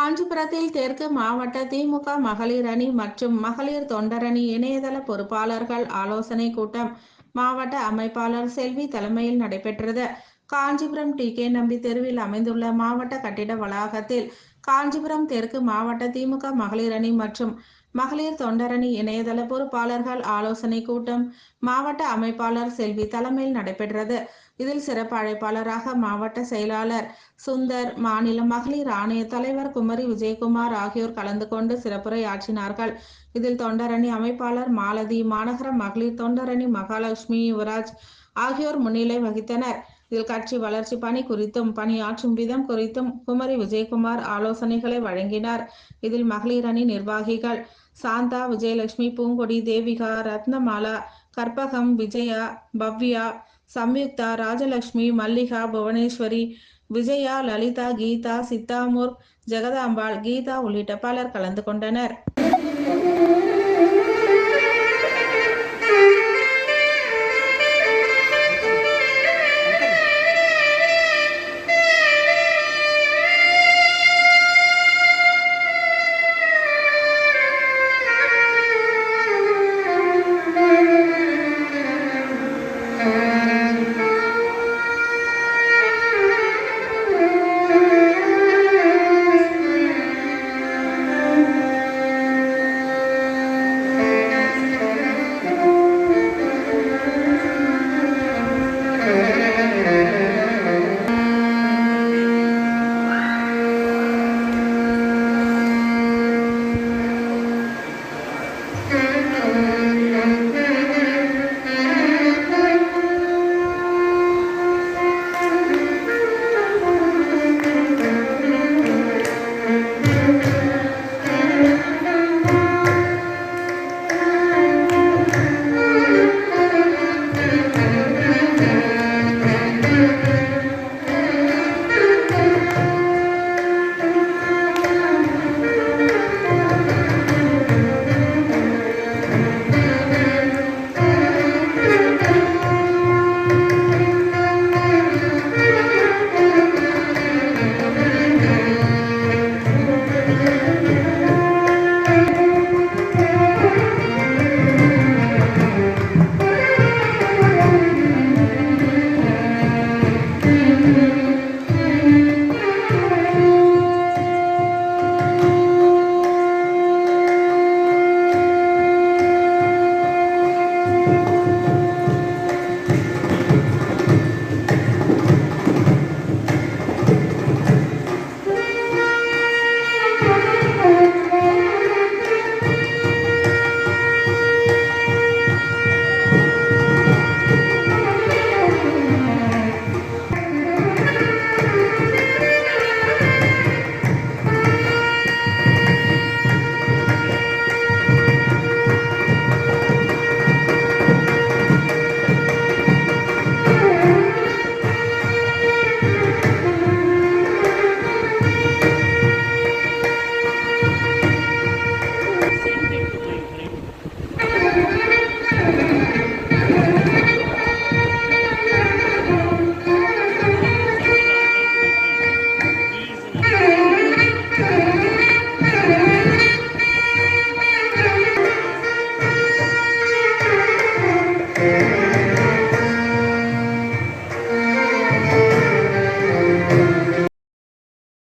காஞ்சிபுரத்தில் தெற்கு மாவட்ட திமுக மகளிர் அணி மற்றும் மகளிர் தொண்டரணி இணையதள பொறுப்பாளர்கள் ஆலோசனை கூட்டம் மாவட்ட அமைப்பாளர் செல்வி தலைமையில் நடைபெற்றது. காஞ்சிபுரம் டி.கே. நம்பி தெருவில் அமைந்துள்ள மாவட்ட கட்டிட வளாகத்தில் காஞ்சிபுரம் தெற்கு மாவட்ட திமுக மகளிர் அணி மற்றும் மகளிர் தொண்டரணி இணையதள பொறுப்பாளர்கள் ஆலோசனை கூட்டம் மாவட்ட அமைப்பாளர் செல்வி தலைமையில் நடைபெற்றது. இதில் சிறப்பு அழைப்பாளராக மாவட்ட செயலாளர் சுந்தர், மாநில மகளிர் ஆணைய தலைவர் குமரி விஜயகுமார் ஆகியோர் கலந்து கொண்டு சிறப்புரையாற்றினார்கள். இதில் தொண்டரணி அமைப்பாளர் மாலதி, மாநகர மகளிர் தொண்டரணி மகாலட்சுமி, யுவராஜ் ஆகியோர் முன்னிலை வகித்தனர். இதில் கட்சி வளர்ச்சி பணி குறித்தும் பணியாற்றும் விதம் குறித்தும் குமரி விஜயகுமார் ஆலோசனைகளை வழங்கினார். இதில் மகளிர் அணி நிர்வாகிகள் சாந்தா, விஜயலட்சுமி, பூங்கொடி, தேவிகா, ரத்னமாலா, கற்பகம், விஜயா, பவ்யா, சம்யுக்தா, ராஜலட்சுமி, மல்லிகா, புவனேஸ்வரி, விஜயா, லலிதா, கீதா, சித்தாமூர், ஜெகதாம்பாள், கீதா உள்ளிட்ட பலர் கலந்து கொண்டனர்.